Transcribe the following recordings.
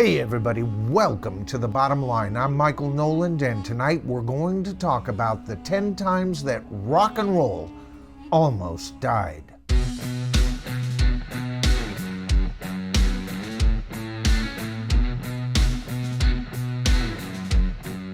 Hey everybody, welcome to The Bottom Line. I'm Michael Noland, and tonight we're going to talk about the 10 times that rock and roll almost died.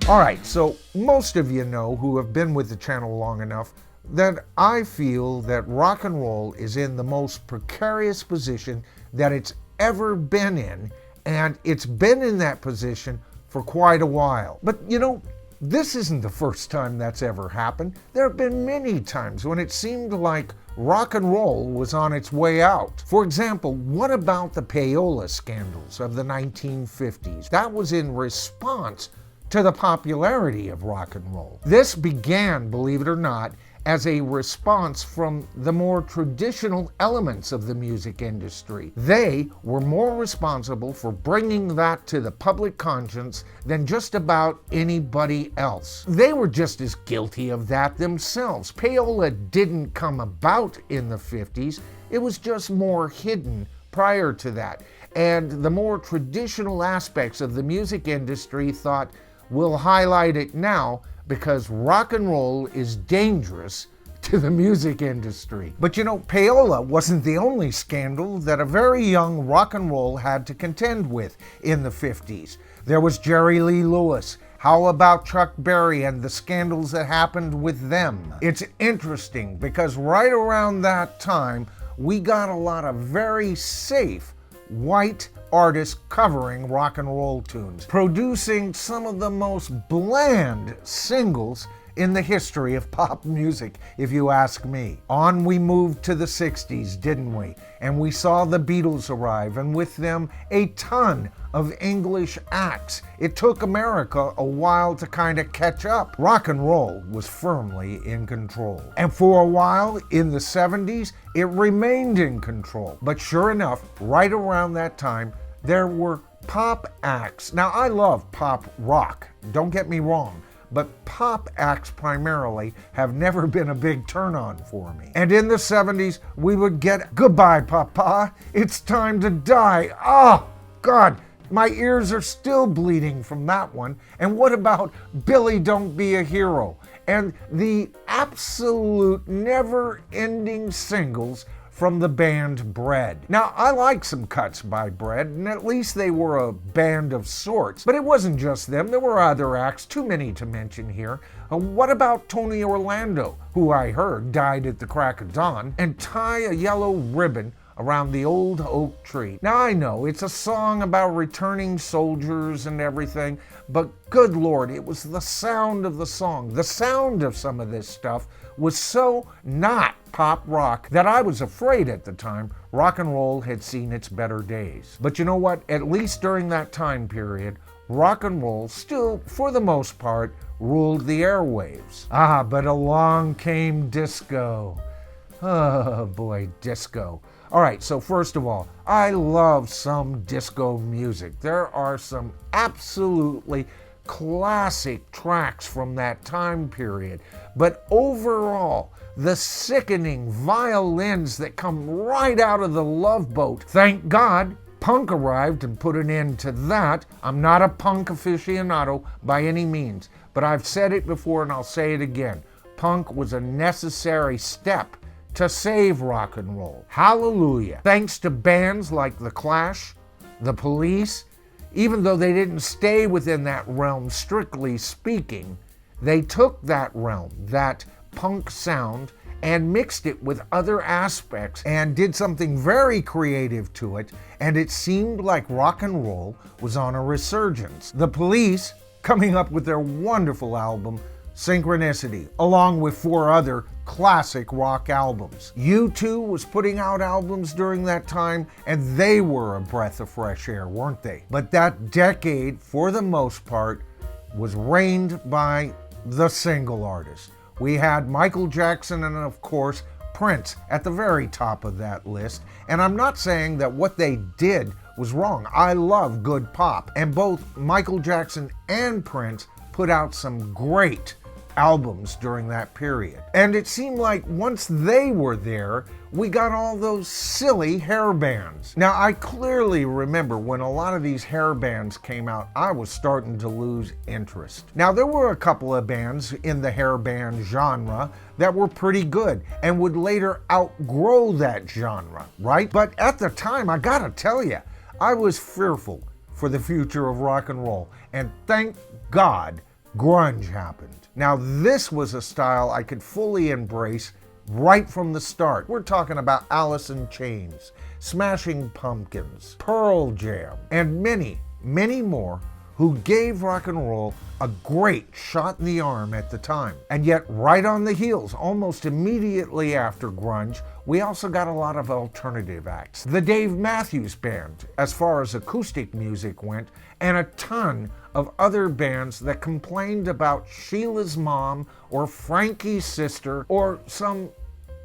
Alright, so most of you know who have been with the channel long enough that I feel that rock and roll is in the most precarious position that it's ever been in. And it's been in that position for quite a while. But you know, this isn't the first time that's ever happened. There have been many times when it seemed like rock and roll was on its way out. For example, what about the Payola scandals of the 1950s? That was in response to the popularity of rock and roll. This began, believe it or not, as a response from the more traditional elements of the music industry. They were more responsible for bringing that to the public conscience than just about anybody else. They were just as guilty of that themselves. Payola didn't come about in the 50s, it was just more hidden prior to that. And the more traditional aspects of the music industry thought, we'll highlight it now because rock and roll is dangerous to the music industry. But you know, Payola wasn't the only scandal that a very young rock and roll had to contend with in the 50s. There was Jerry Lee Lewis. How about Chuck Berry and the scandals that happened with them? It's interesting because right around that time, we got a lot of very safe white artists covering rock and roll tunes, producing some of the most bland singles in the history of pop music, if you ask me. On we moved to the 60s, didn't we? And we saw the Beatles arrive, and with them, a ton of English acts. It took America a while to kind of catch up. Rock and roll was firmly in control. And for a while, in the 70s, it remained in control. But sure enough, right around that time, there were pop acts. Now, I love pop rock, don't get me wrong, but pop acts primarily have never been a big turn-on for me. And in the 70s, we would get Goodbye Papa, It's Time to Die. Oh, God, my ears are still bleeding from that one. And what about Billy Don't Be a Hero? And the absolute never-ending singles from the band Bread. Now, I like some cuts by Bread, and at least they were a band of sorts. But it wasn't just them, there were other acts, too many to mention here. What about Tony Orlando, who I heard died at the crack of dawn, and Tie a Yellow Ribbon Around the Old Oak Tree? Now, I know it's a song about returning soldiers and everything, but good Lord, it was the sound of the song. The sound of some of this stuff was so not pop rock that I was afraid at the time rock and roll had seen its better days. But you know what? At least during that time period, rock and roll still, for the most part, ruled the airwaves. But along came disco. Oh boy, disco. All right, so first of all, I love some disco music. There are some absolutely classic tracks from that time period. But overall, the sickening violins that come right out of the Love Boat. Thank God, punk arrived and put an end to that. I'm not a punk aficionado by any means, but I've said it before and I'll say it again. Punk was a necessary step to save rock and roll. Hallelujah. Thanks to bands like The Clash, The Police, even though they didn't stay within that realm strictly speaking, they took that realm, that punk sound, and mixed it with other aspects and did something very creative to it, and it seemed like rock and roll was on a resurgence. The Police coming up with their wonderful album, Synchronicity, along with 4 other classic rock albums. U2 was putting out albums during that time, and they were a breath of fresh air, weren't they? But that decade, for the most part, was reigned by the single artists. We had Michael Jackson and, of course, Prince at the very top of that list. And I'm not saying that what they did was wrong. I love good pop. And both Michael Jackson and Prince put out some great albums during that period. And it seemed like once they were there, we got all those silly hair bands. Now, I clearly remember when a lot of these hair bands came out, I was starting to lose interest. Now, there were a couple of bands in the hair band genre that were pretty good and would later outgrow that genre, right? But at the time, I gotta tell you, I was fearful for the future of rock and roll, and thank God grunge happened. Now, this was a style I could fully embrace right from the start. We're talking about Alice in Chains, Smashing Pumpkins, Pearl Jam, and many, many more who gave rock and roll a great shot in the arm at the time. And yet, right on the heels, almost immediately after grunge, we also got a lot of alternative acts. The Dave Matthews Band, as far as acoustic music went, and a ton of other bands that complained about Sheila's mom or Frankie's sister or some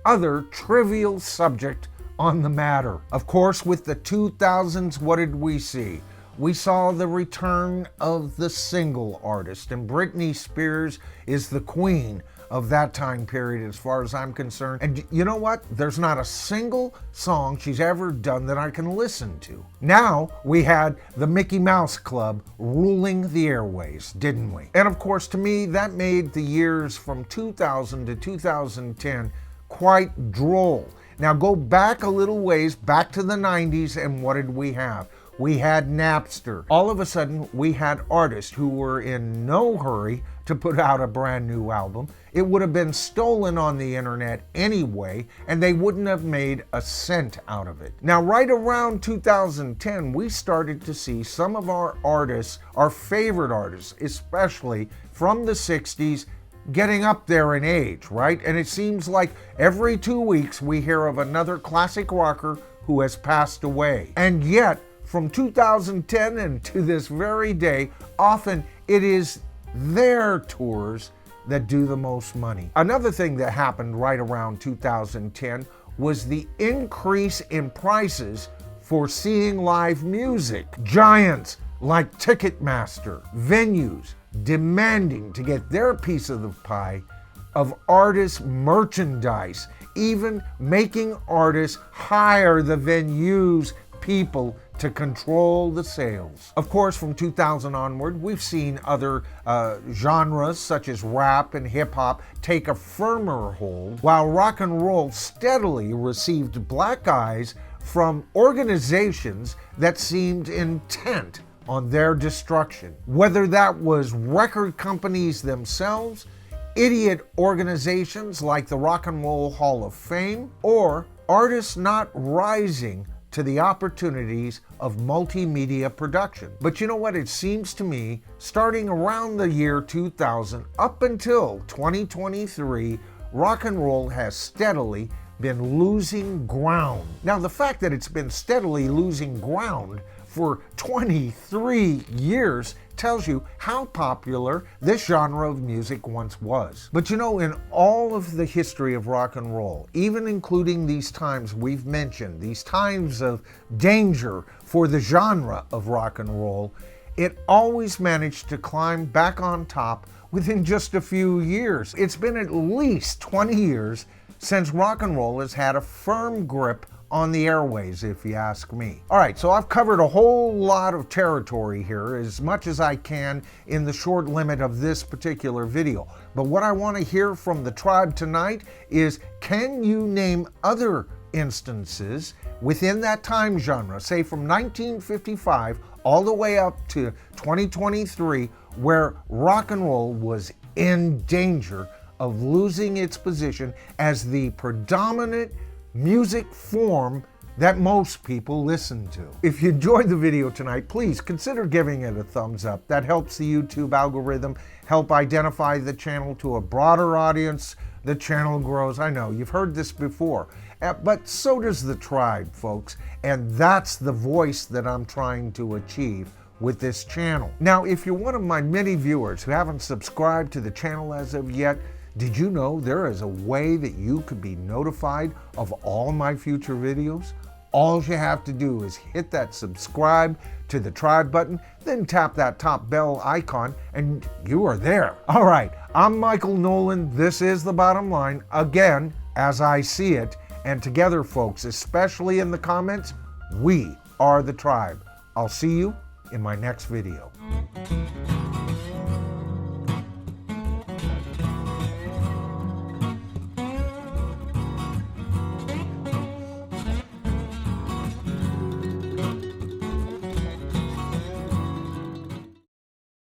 other trivial subject on the matter. Of course, with the 2000s, what did we see? We saw the return of the single artist, and Britney Spears is the queen of that time period as far as I'm concerned. And you know what? There's not a single song she's ever done that I can listen to. Now we had the Mickey Mouse Club ruling the airways, didn't we? And of course, to me, that made the years from 2000 to 2010 quite droll. Now go back a little ways, back to the 90s, and what did we have? We had Napster. All of a sudden, we had artists who were in no hurry to put out a brand new album. It would have been stolen on the internet anyway, and they wouldn't have made a cent out of it. Now, right around 2010, we started to see some of our artists, our favorite artists, especially from the 60s, getting up there in age, right? And it seems like every 2 weeks we hear of another classic rocker who has passed away. And yet, from 2010 and to this very day, often it is their tours that do the most money. Another thing that happened right around 2010 was the increase in prices for seeing live music. Giants like Ticketmaster, venues demanding to get their piece of the pie of artist merchandise, even making artists hire the venues people to control the sales. Of course, from 2000 onward, we've seen other genres such as rap and hip hop take a firmer hold, while rock and roll steadily received black eyes from organizations that seemed intent on their destruction. Whether that was record companies themselves, idiot organizations like the Rock and Roll Hall of Fame, or artists not rising to the opportunities of multimedia production. But you know what? It seems to me, starting around the year 2000 up until 2023, rock and roll has steadily been losing ground. Now, the fact that it's been steadily losing ground for 23 years tells you how popular this genre of music once was. But you know, in all of the history of rock and roll, even including these times we've mentioned, these times of danger for the genre of rock and roll, it always managed to climb back on top within just a few years. It's been at least 20 years since rock and roll has had a firm grip on the airways, if you ask me. All right, so I've covered a whole lot of territory here, as much as I can in the short limit of this particular video. But what I want to hear from the tribe tonight is, can you name other instances within that time genre, say from 1955 all the way up to 2023, where rock and roll was in danger of losing its position as the predominant music form that most people listen to? If you enjoyed the video tonight, please consider giving it a thumbs up. That helps the YouTube algorithm help identify the channel to a broader audience. The channel grows. I know you've heard this before, but so does the tribe, folks, and that's the voice that I'm trying to achieve with this channel. Now, if you're one of my many viewers who haven't subscribed to the channel as of yet, did you know there is a way that you could be notified of all my future videos? All you have to do is hit that subscribe to the tribe button, then tap that top bell icon, and you are there. All right, I'm Michael Noland. This is The Bottom Line, again, as I see it. And together, folks, especially in the comments, we are the tribe. I'll see you in my next video.